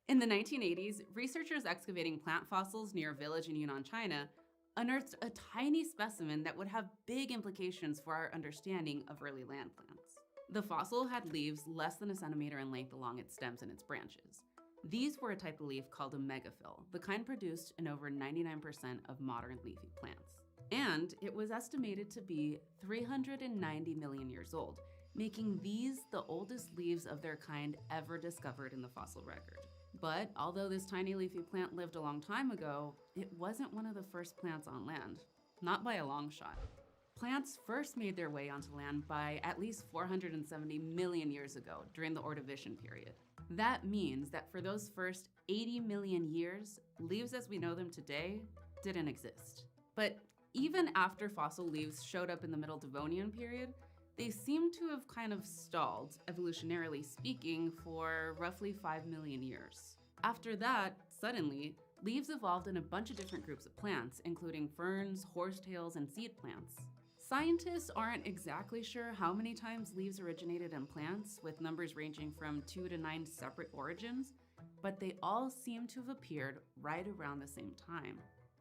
In the 1980s, researchers excavating plant fossils near a village in Yunnan, China, unearthed a tiny specimen that would have big implications for our understanding of early land plants. The fossil had leaves less than a centimeter in length along its stems and its branches. These were a type of leaf called a megaphyll, the kind produced in over 99% of modern leafy plants. And it was estimated to be 390 million years old, making these the oldest leaves of their kind ever discovered in the fossil record. But although this tiny leafy plant lived a long time ago, it wasn't one of the first plants on land, not by a long shot. Plants first made their way onto land by at least 470 million years ago during the Ordovician period. That means that for those first 80 million years, leaves as we know them today didn't exist. But even after fossil leaves showed up in the Middle Devonian period, they seem to have kind of stalled, evolutionarily speaking, for roughly 5 million years. After that, suddenly, leaves evolved in a bunch of different groups of plants, including ferns, horsetails, and seed plants. Scientists aren't exactly sure how many times leaves originated in plants, with numbers ranging from 2 to 9 separate origins, but they all seem to have appeared right around the same time.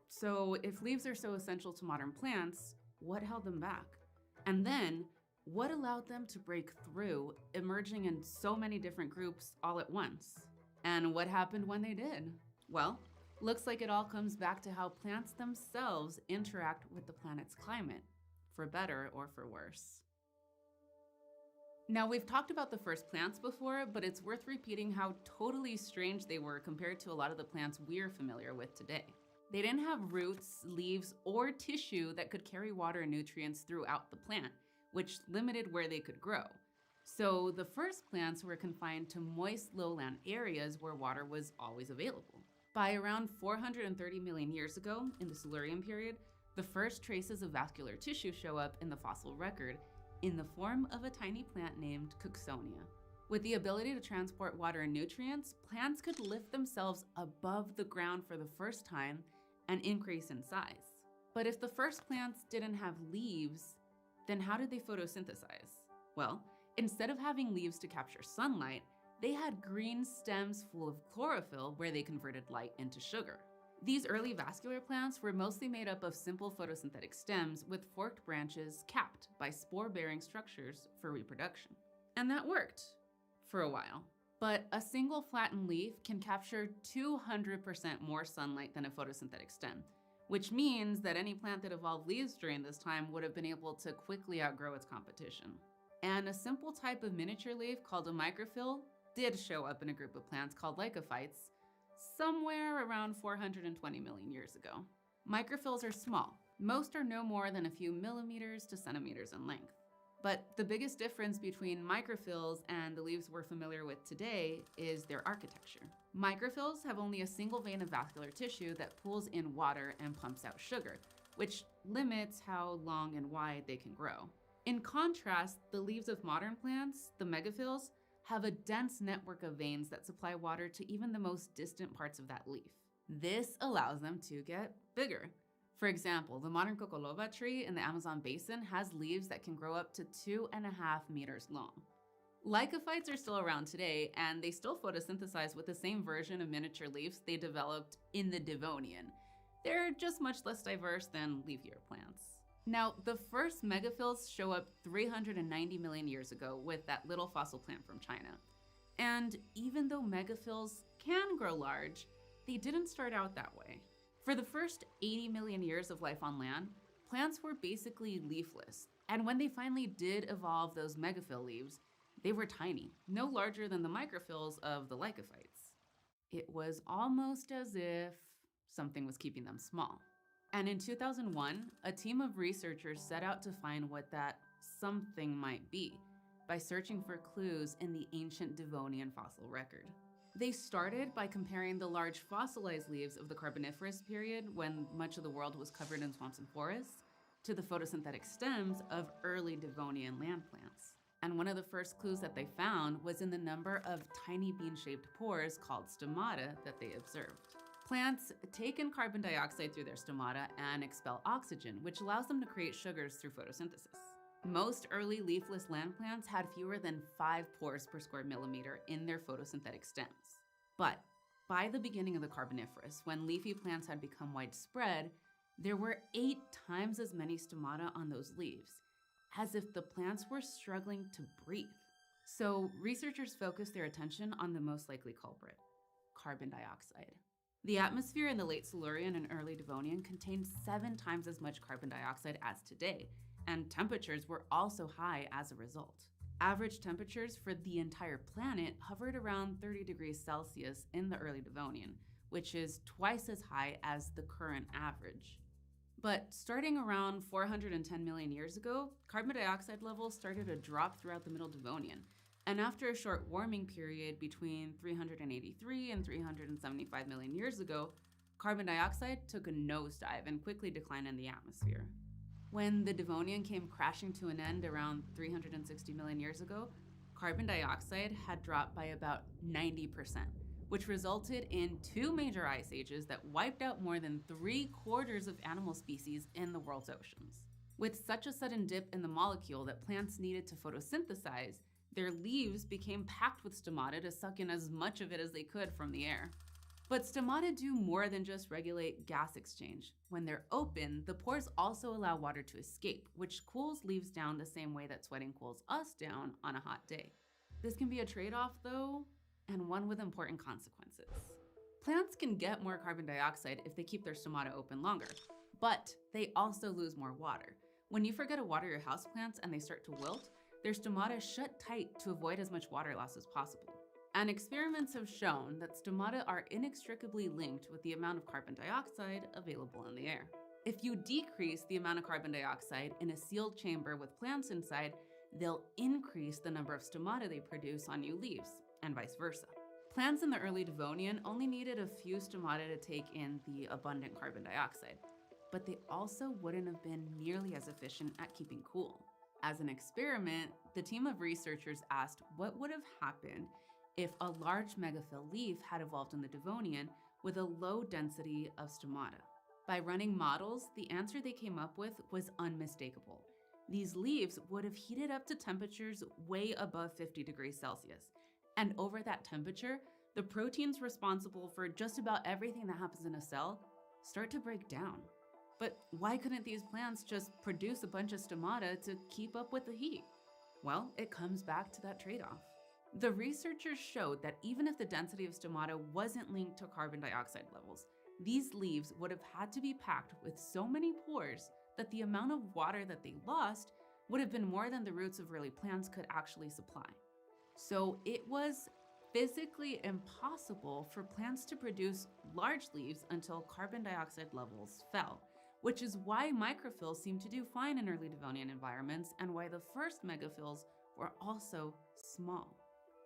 So if leaves are so essential to modern plants, what held them back? And then, what allowed them to break through, emerging in so many different groups all at once? And what happened when they did? Well, looks like it all comes back to how plants themselves interact with the planet's climate, for better or for worse. Now, we've talked about the first plants before, but it's worth repeating how totally strange they were compared to a lot of the plants we're familiar with today. They didn't have roots, leaves, or tissue that could carry water and nutrients throughout the plant, which limited where they could grow. So the first plants were confined to moist lowland areas where water was always available. By around 430 million years ago, in the Silurian period, the first traces of vascular tissue show up in the fossil record in the form of a tiny plant named Cooksonia. With the ability to transport water and nutrients, plants could lift themselves above the ground for the first time and increase in size. But if the first plants didn't have leaves, then how did they photosynthesize? Well, instead of having leaves to capture sunlight, they had green stems full of chlorophyll where they converted light into sugar. These early vascular plants were mostly made up of simple photosynthetic stems with forked branches capped by spore-bearing structures for reproduction. And that worked for a while. But a single flattened leaf can capture 200% more sunlight than a photosynthetic stem, which means that any plant that evolved leaves during this time would have been able to quickly outgrow its competition. And a simple type of miniature leaf called a microphyll did show up in a group of plants called lycophytes somewhere around 420 million years ago. Microphylls are small. Most are no more than a few millimeters to centimeters in length. But the biggest difference between microphylls and the leaves we're familiar with today is their architecture. Microphylls have only a single vein of vascular tissue that pulls in water and pumps out sugar, which limits how long and wide they can grow. In contrast, the leaves of modern plants, the megaphylls, have a dense network of veins that supply water to even the most distant parts of that leaf. This allows them to get bigger. For example, the modern coco loba tree in the Amazon basin has leaves that can grow up to 2.5 meters long. Lycophytes are still around today, and they still photosynthesize with the same version of miniature leaves they developed in the Devonian, They're just much less diverse than leafier plants. Now, the first megaphills show up 390 million years ago with that little fossil plant from China. And even though megaphills can grow large, they didn't start out that way. For the first 80 million years of life on land, plants were basically leafless. And when they finally did evolve those megaphyll leaves, they were tiny, no larger than the microphylls of the lycophytes. It was almost as if something was keeping them small. And in 2001, a team of researchers set out to find what that something might be by searching for clues in the ancient Devonian fossil record. They started by comparing the large fossilized leaves of the Carboniferous period, when much of the world was covered in swamps and forests, to the photosynthetic stems of early Devonian land plants. And one of the first clues that they found was in the number of tiny bean-shaped pores called stomata that they observed. Plants take in carbon dioxide through their stomata and expel oxygen, which allows them to create sugars through photosynthesis. Most early leafless land plants had fewer than 5 pores per square millimeter in their photosynthetic stems. But by the beginning of the Carboniferous, when leafy plants had become widespread, there were 8 times as many stomata on those leaves, as if the plants were struggling to breathe. So researchers focused their attention on the most likely culprit: carbon dioxide. The atmosphere in the late Silurian and early Devonian contained 7 times as much carbon dioxide as today, and temperatures were also high as a result. Average temperatures for the entire planet hovered around 30 degrees Celsius in the early Devonian, which is twice as high as the current average. But starting around 410 million years ago, carbon dioxide levels started to drop throughout the Middle Devonian. And after a short warming period between 383 and 375 million years ago, carbon dioxide took a nosedive and quickly declined in the atmosphere. When the Devonian came crashing to an end around 360 million years ago, carbon dioxide had dropped by about 90%, which resulted in 2 major ice ages that wiped out more than 3/4 of animal species in the world's oceans. With such a sudden dip in the molecule that plants needed to photosynthesize, their leaves became packed with stomata to suck in as much of it as they could from the air. But stomata do more than just regulate gas exchange. When they're open, the pores also allow water to escape, which cools leaves down the same way that sweating cools us down on a hot day. This can be a trade-off though, and one with important consequences. Plants can get more carbon dioxide if they keep their stomata open longer, but they also lose more water. When you forget to water your houseplants and they start to wilt, their stomata shut tight to avoid as much water loss as possible. And experiments have shown that stomata are inextricably linked with the amount of carbon dioxide available in the air. If you decrease the amount of carbon dioxide in a sealed chamber with plants inside, they'll increase the number of stomata they produce on new leaves, and vice versa. Plants in the early Devonian only needed a few stomata to take in the abundant carbon dioxide, but they also wouldn't have been nearly as efficient at keeping cool. As an experiment, the team of researchers asked what would have happened if a large megaphyll leaf had evolved in the Devonian with a low density of stomata. By running models, the answer they came up with was unmistakable. These leaves would have heated up to temperatures way above 50 degrees Celsius. And over that temperature, the proteins responsible for just about everything that happens in a cell start to break down. But why couldn't these plants just produce a bunch of stomata to keep up with the heat? Well, it comes back to that trade-off. The researchers showed that even if the density of stomata wasn't linked to carbon dioxide levels, these leaves would have had to be packed with so many pores that the amount of water that they lost would have been more than the roots of early plants could actually supply. So it was physically impossible for plants to produce large leaves until carbon dioxide levels fell, which is why microphylls seem to do fine in early Devonian environments and why the first megaphylls were also small.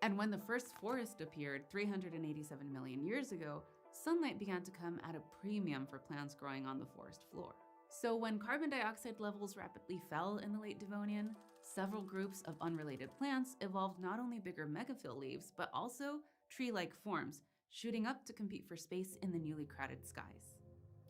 And when the first forest appeared 387 million years ago, sunlight began to come at a premium for plants growing on the forest floor. So when carbon dioxide levels rapidly fell in the late Devonian, several groups of unrelated plants evolved not only bigger megaphyll leaves, but also tree-like forms, shooting up to compete for space in the newly crowded skies.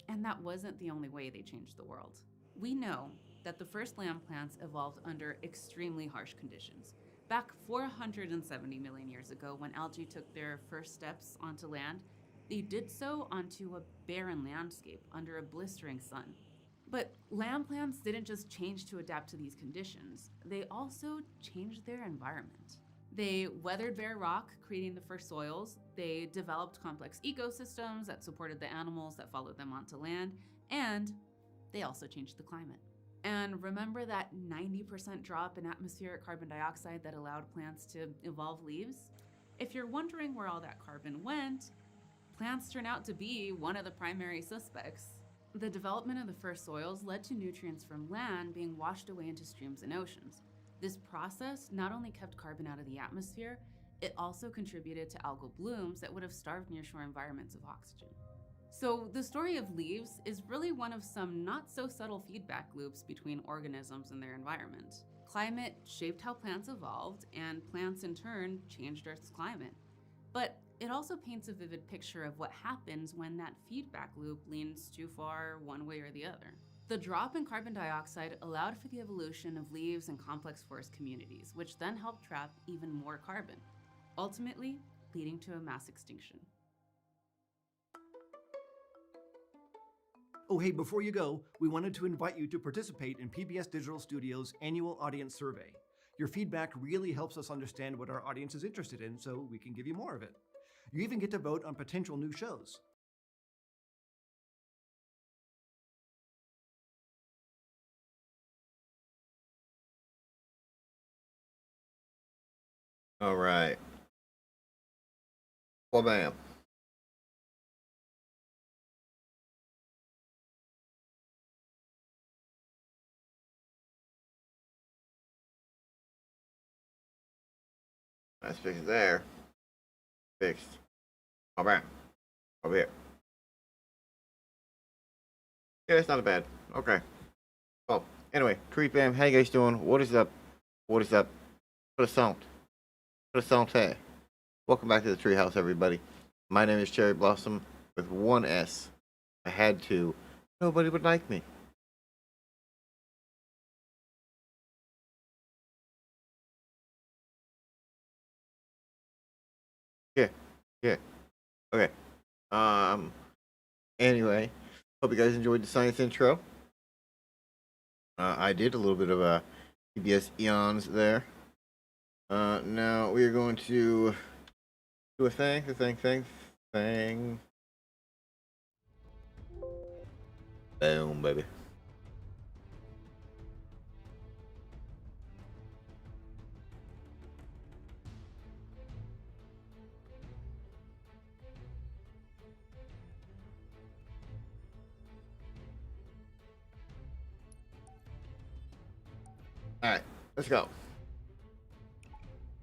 And that wasn't the only way they changed the world. We know that the first land plants evolved under extremely harsh conditions. Back 470 million years ago, when algae took their first steps onto land, They did so onto a barren landscape under a blistering sun. But land plants didn't just change to adapt to these conditions, they also changed their environment. They weathered bare rock, creating the first soils. They developed complex ecosystems that supported the animals that followed them onto land, and they also changed the climate. And remember that 90% drop in atmospheric carbon dioxide that allowed plants to evolve leaves? If you're wondering where all that carbon went, plants turn out to be one of the primary suspects. The development of the first soils led to nutrients from land being washed away into streams and oceans. This process not only kept carbon out of the atmosphere, it also contributed to algal blooms that would have starved nearshore environments of oxygen. So, the story of leaves is really one of some not so subtle feedback loops between organisms and their environment. Climate shaped how plants evolved, and plants in turn changed Earth's climate. But it also paints a vivid picture of what happens when that feedback loop leans too far one way or the other. The drop in carbon dioxide allowed for the evolution of leaves and complex forest communities, which then helped trap even more carbon, ultimately leading to a mass extinction. Oh, hey, before you go, we wanted to invite you to participate in PBS Digital Studios' annual audience survey. Your feedback really helps us understand what our audience is interested in, so we can give you more of it. You even get to vote on potential new shows. All right. Well, bam. That's fixed there. Fixed. Oh, bam. Over here. Yeah, it's not bad. Okay. Well, anyway, Creep Bam, how you guys doing? What is up? What is up? Put a sound. Put a sound hey. Welcome back to the Treehouse, everybody. My name is Cherry Blossom with one S. I had to. Nobody would like me. Yeah. Yeah. Okay. Anyway, hope you guys enjoyed the science intro. I did a little bit of a PBS Eons there. Now we are going to do a thing. Boom, baby. Alright, let's go.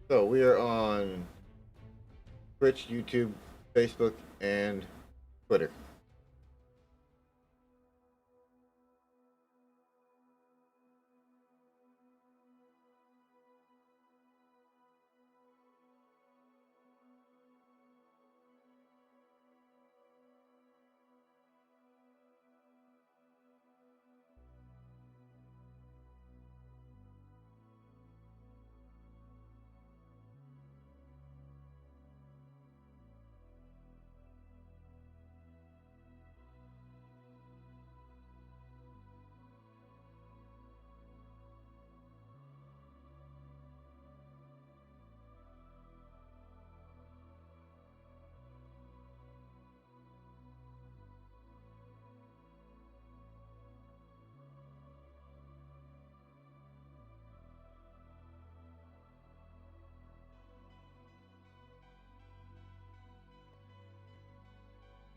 So we are on Twitch, YouTube, Facebook, and Twitter.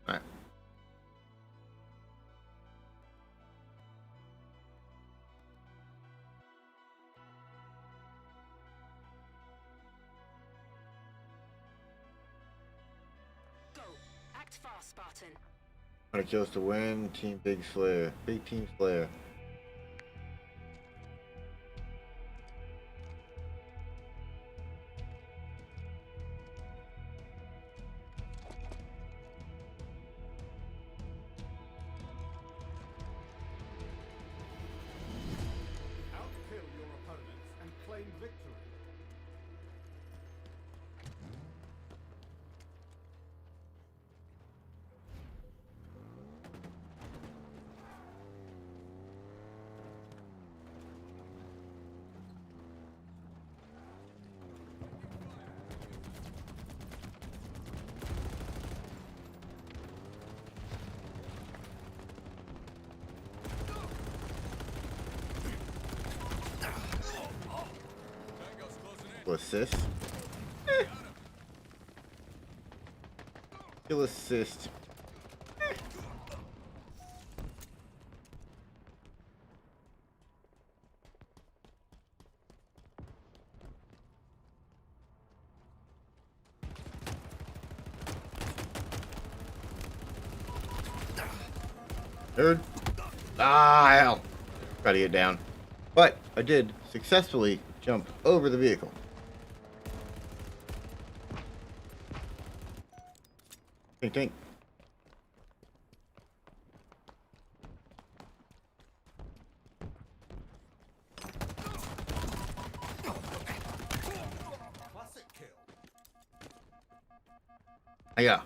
Alright. Go. Act fast, Spartan. I chose to win. Team Big Slayer. Big Team Slayer. Outkill your opponents and claim victory. Kill assist. Kill assist. Nerd. Ah, hell. Try to get down. But I did successfully jump over the vehicle. Tink, tink. Classic kill. Yeah.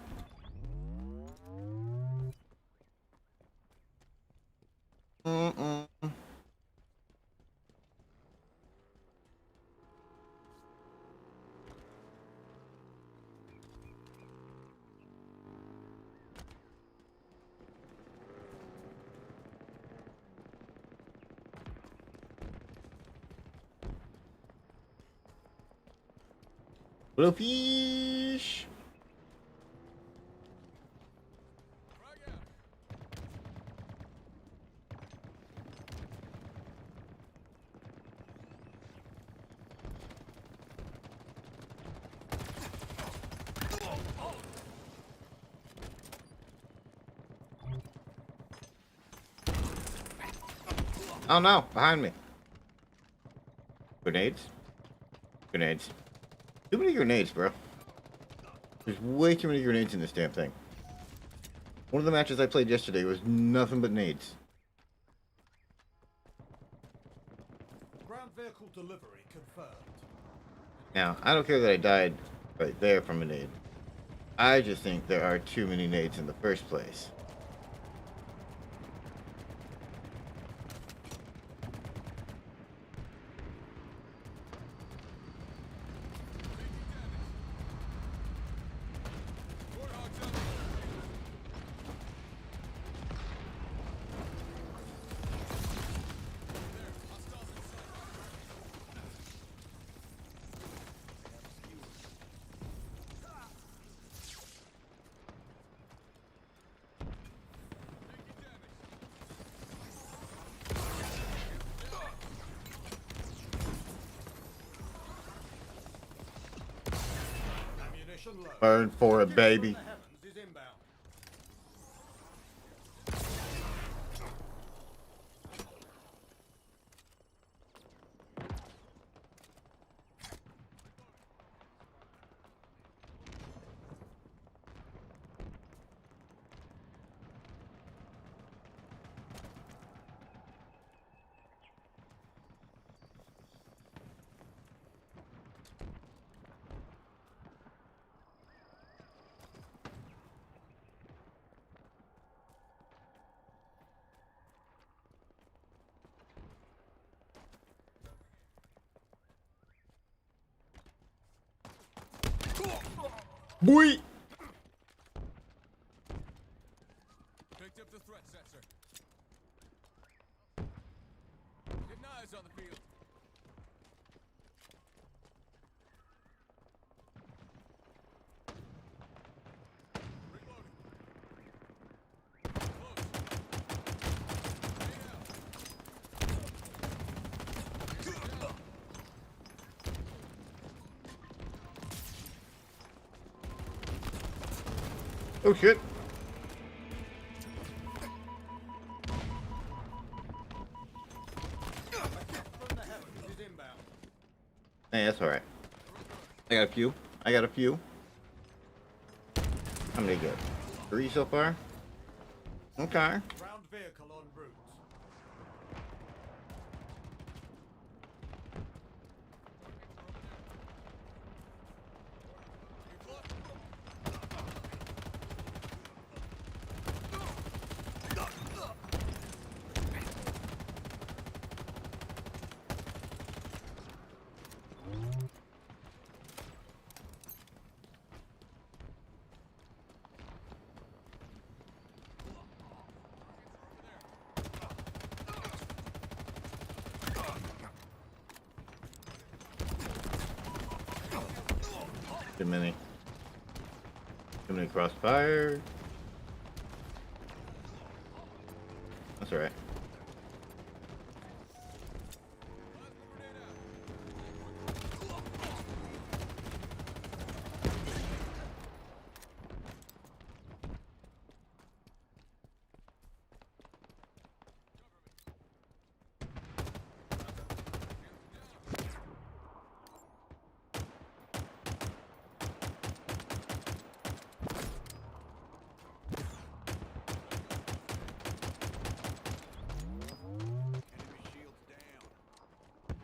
Mm-mm. Little fish. Oh no, behind me. Grenades? Grenades. Too many grenades, bro. There's way too many grenades in this damn thing. One of the matches I played yesterday was nothing but nades. Ground vehicle delivery confirmed. Now, I don't care that I died right there from a nade. I just think there are too many nades in the first place. Ammunition low. Burn for it, baby. From the heavens is inbound. Boy! Picked up the threat sensor. Getting eyes on the field. Reloading. Oh shit. From the heavens is inbound. Hey, that's alright. I got a few. I got a few. How many good? 3 so far? Okay. Ground vehicle en route. Too many. Too many crossfire. That's alright.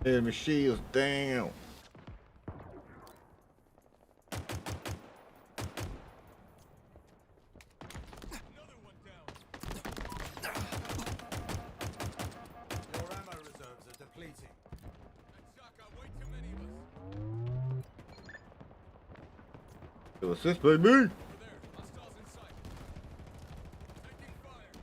Enemy shields down. Another one down. Your ammo reserves are depleting. That shot got way too many of us. To assist by me. Over there. Hostiles in sight. Taking fire.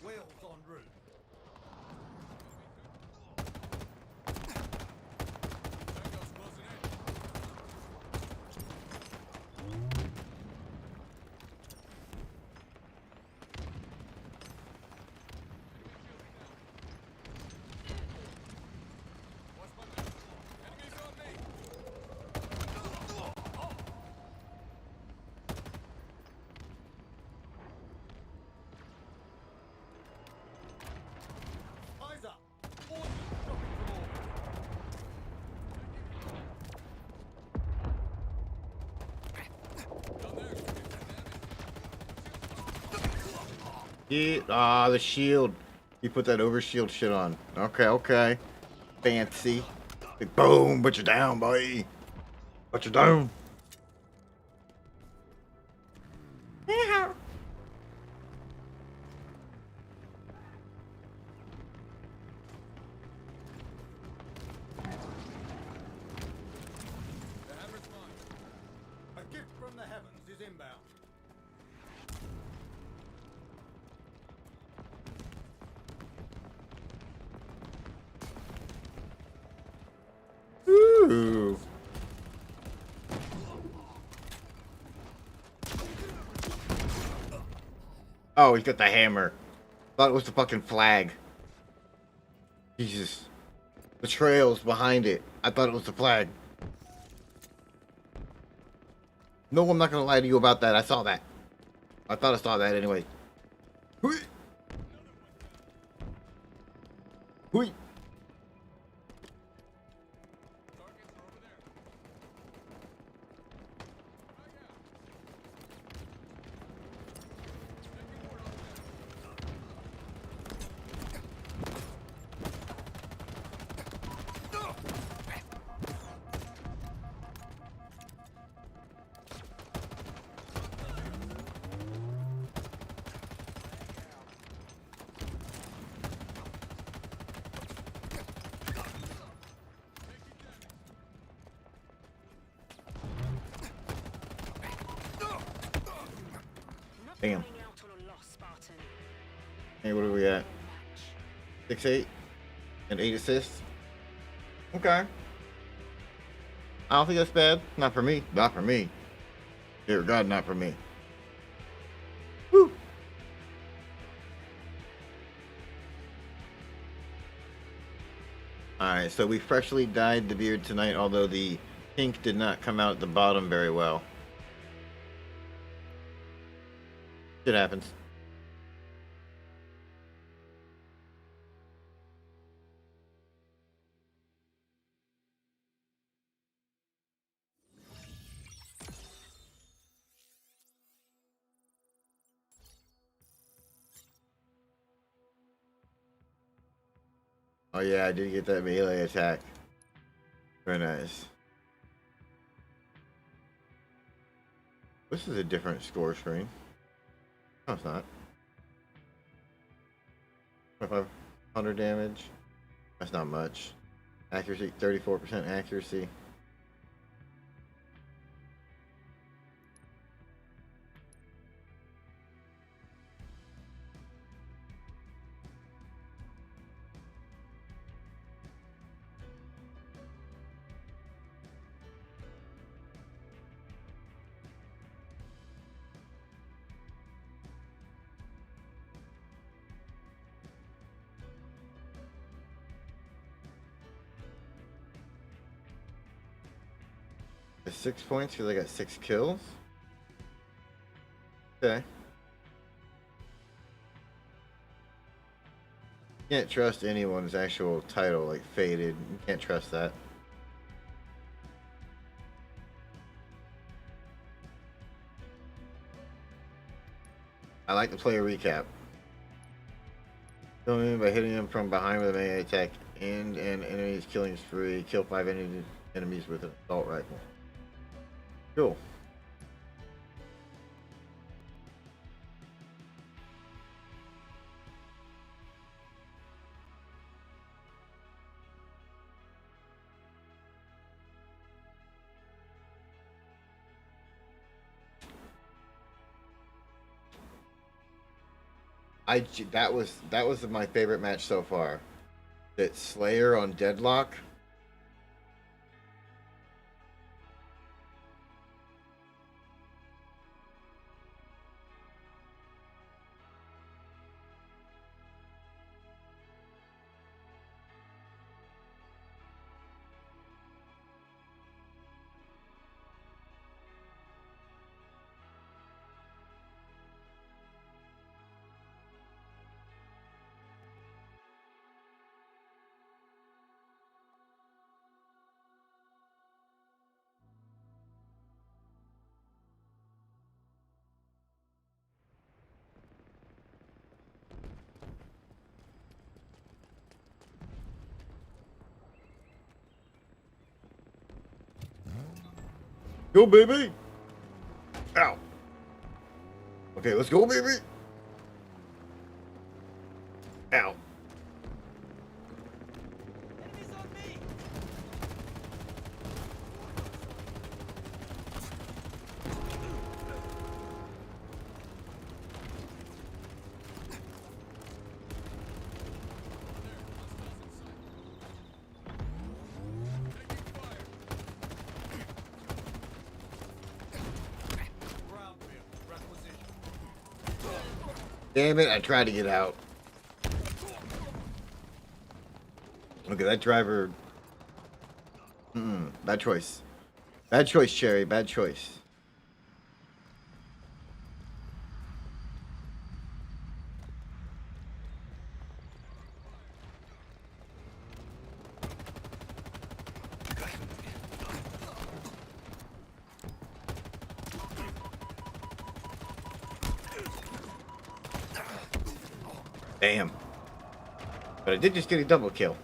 Wheels en route. Tango's closing in. Watch my back. Enemies on me. Eyes up. Ordnance dropping from orbit. Down there. Yeah, the shield. You put that overshield shit on. Okay, okay. Fancy. Like, boom, but you're down, boy. But you're down. The hammer's mine. A gift from the heavens is inbound. Ooh. Oh, he's got the hammer. Thought it was the fucking flag. Jesus. The trails behind it. I thought it was the flag. No, I'm not gonna lie to you about that. I saw that. I thought I saw that anyway. Hui. Hui. Targets are over there. Frag out. Taking word on them. Not Damn. going out on a loss, Spartan. Hey, what are we at? 6-8 and 8 assists. Okay. I don't think that's bad. Not for me. Not for me. Dear God, not for me. Woo. Alright, so we freshly dyed the beard tonight, although the pink did not come out at the bottom very well. Shit happens. Oh yeah, I did get that melee attack. Very nice. This is a different score screen. No, it's not. 2500 damage. That's not much. Accuracy, 34% accuracy. It's 6 points because I got 6 kills. Okay. Can't trust anyone's actual title, like Faded. You can't trust that. I like to play a recap. Kill him by hitting him from behind with a melee attack and an enemy's killing spree. Kill 5 enemies with an assault rifle. Cool. That was my favorite match so far. That Slayer on Deadlock. Go, baby! Ow! Okay, let's go, baby! Ow. Damn it, I tried to get out. Okay, that driver... bad choice. Bad choice, Cherry, bad choice. Damn. But I did just get a double kill.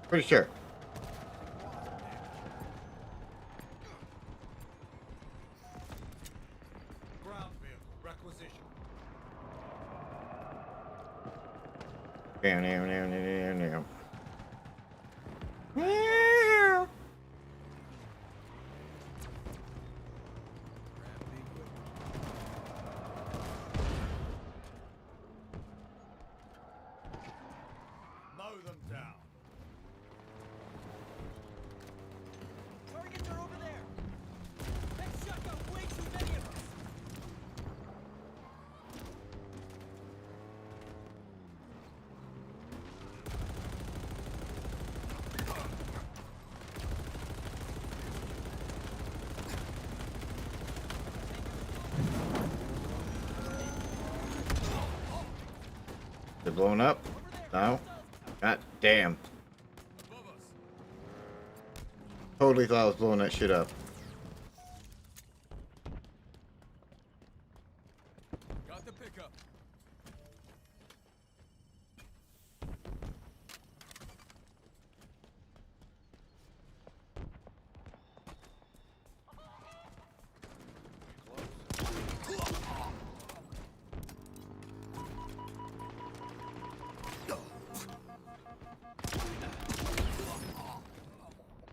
Pretty sure. Ground vehicle requisition. Damn. Mow them down. Targets are over there. That shot got way too many of us. They're blowing up? No? God damn. Above us. Totally thought I was blowing that shit up. Got the pickup.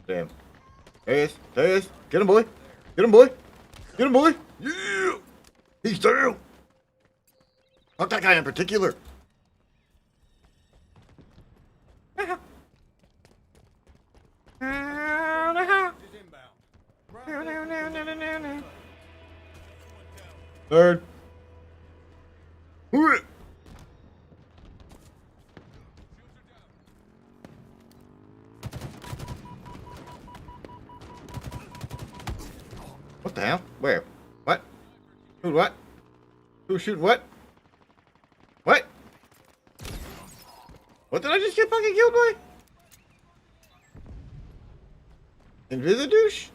Damn. There he is. There he is. Get him, boy. Get him, boy. Get him, boy. Yeah. He's down. Fuck that guy in particular. Is inbound. Third. Hooray. What the hell? Where? What? Who? What? Who's shooting what? What? What did I just get fucking killed by? Invisidouche?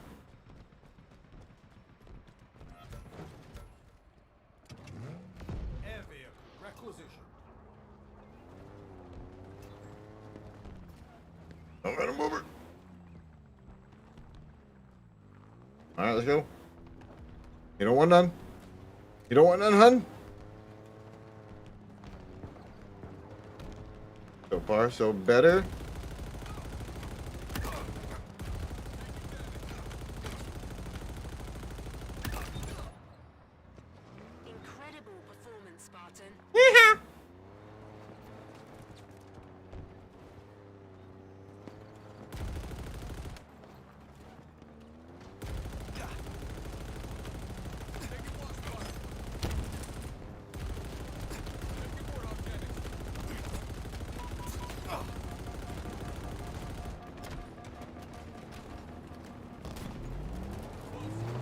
Air vehicle requisition. I'm gonna move it. Alright, let's go. You don't want none? You don't want none, hun? So far, so better. Incredible performance, Spartan. Yeehaw!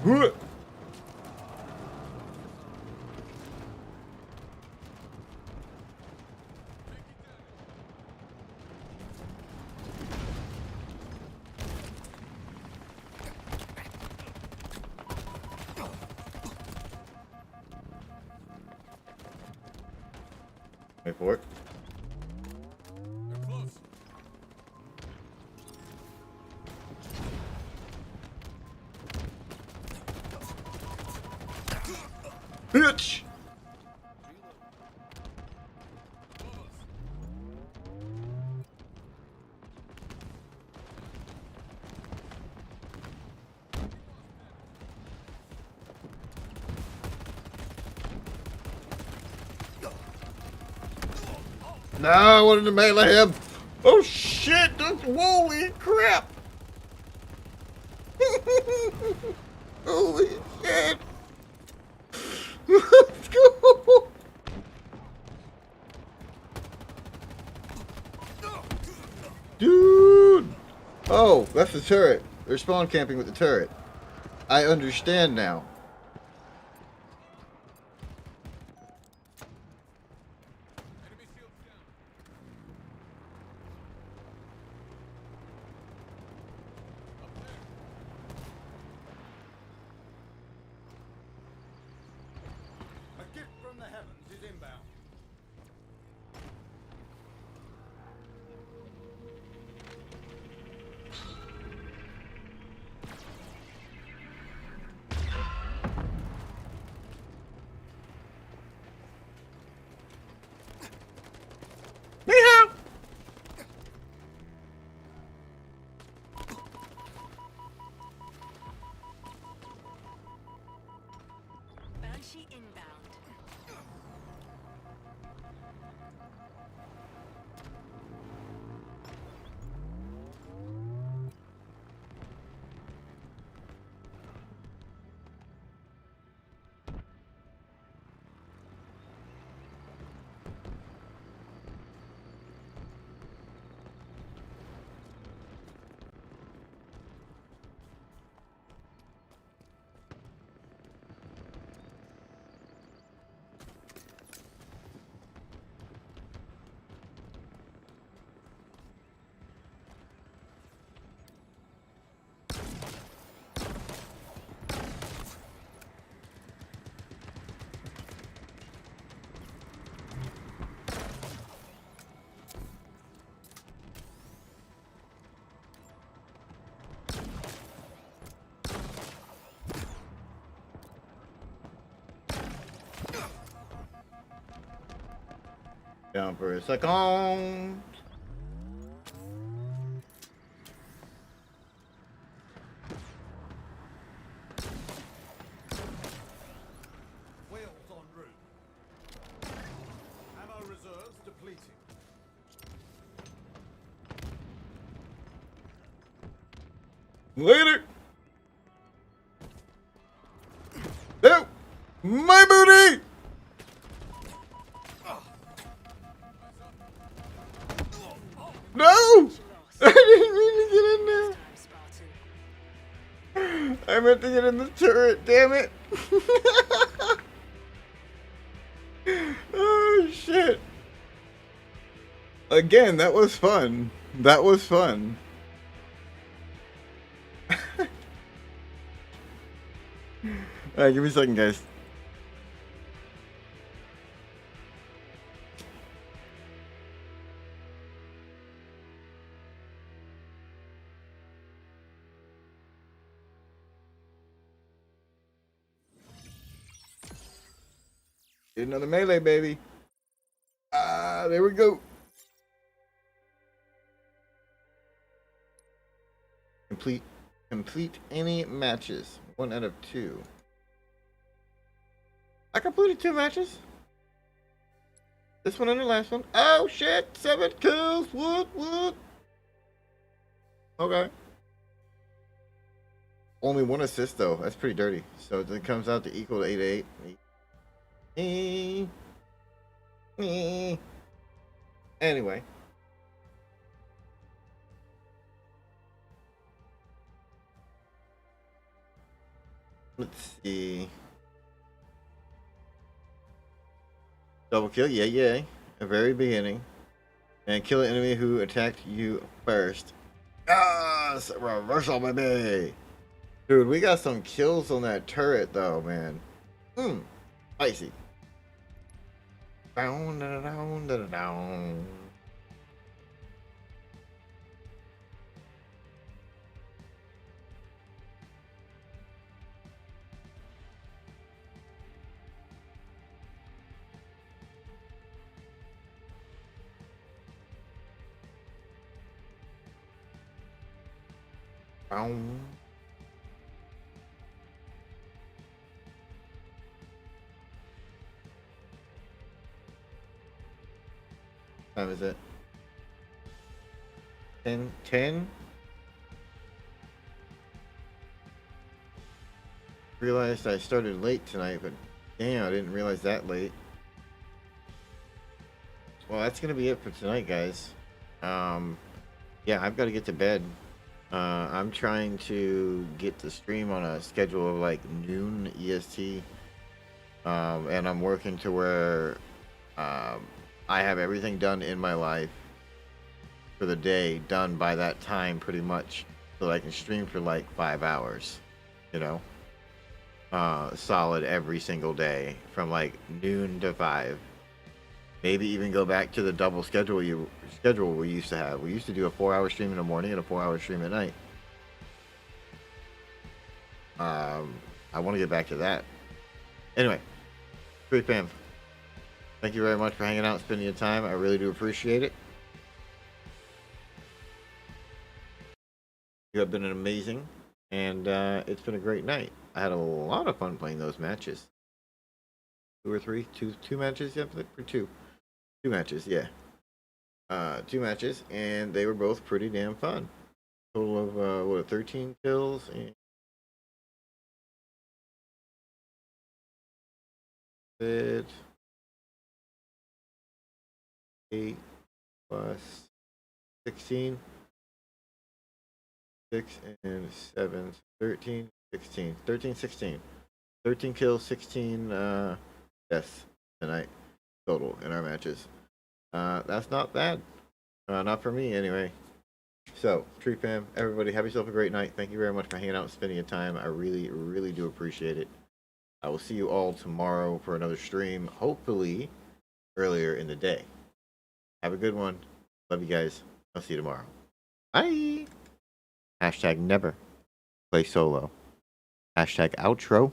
Huh. Wait for it. They're close. Bitch! No, I wanted to melee him. Oh shit! Holy crap! Holy shit! Let's go! Dude! Oh, that's the turret. They're spawn camping with the turret. I understand now. Enemy shields down. Up there. A gift from the heavens is inbound. Yeehaw! Banshee inbound. Down for a second. Wheels en route. Ammo reserves depleting. Later. No, my booty. No! Lost. I didn't mean to get in there. Time, Spartan. I meant to get in the turret, damn it. Oh, shit. Again, that was fun. That was fun. Alright, give me a second, guys. Get another melee, baby. Ah, there we go. Complete any matches. 1 out of 2. I completed 2 matches. This one and the last one. Oh shit! 7 kills. What? Okay. Only 1 assist though. That's pretty dirty. So it comes out to equal to 8 to 8. Anyway. Let's see. Double kill, yeah. At very beginning. And kill an enemy who attacked you first. Ah, reversal, baby. Dude, we got some kills on that turret though, man. Spicy. Down, down, down, down. Down. Time is it? 10? Realized I started late tonight, but damn, I didn't realize that late. Well, that's gonna be it for tonight, guys. Yeah, I've got to get to bed. I'm trying to get the stream on a schedule of like noon EST, and I'm working to where I have everything done in my life for the day done by that time pretty much, so I can stream for like 5 hours, you know, solid every single day from like noon to 5. Maybe even go back to the double schedule we used to have. We used to do a 4-hour stream in the morning and a 4-hour stream at night. I want to get back to that. Anyway, great fam. Thank you very much for hanging out, spending your time. I really do appreciate it. You have been amazing, and it's been a great night. I had a lot of fun playing those matches. 2 or 3? Two matches? Yeah, for 2. 2 matches, yeah. 2 matches, and they were both pretty damn fun. Total of 13 kills and 8 plus 16, 6 and 7, 13, 16, 13, 16, 13 kills, 16 deaths tonight total in our matches. That's not bad. Not for me, anyway. So, Tree Fam, everybody, have yourself a great night. Thank you very much for hanging out and spending your time. I really, really do appreciate it. I will see you all tomorrow for another stream, hopefully earlier in the day. Have a good one. Love you guys. I'll see you tomorrow. Bye. Hashtag never play solo. Hashtag outro.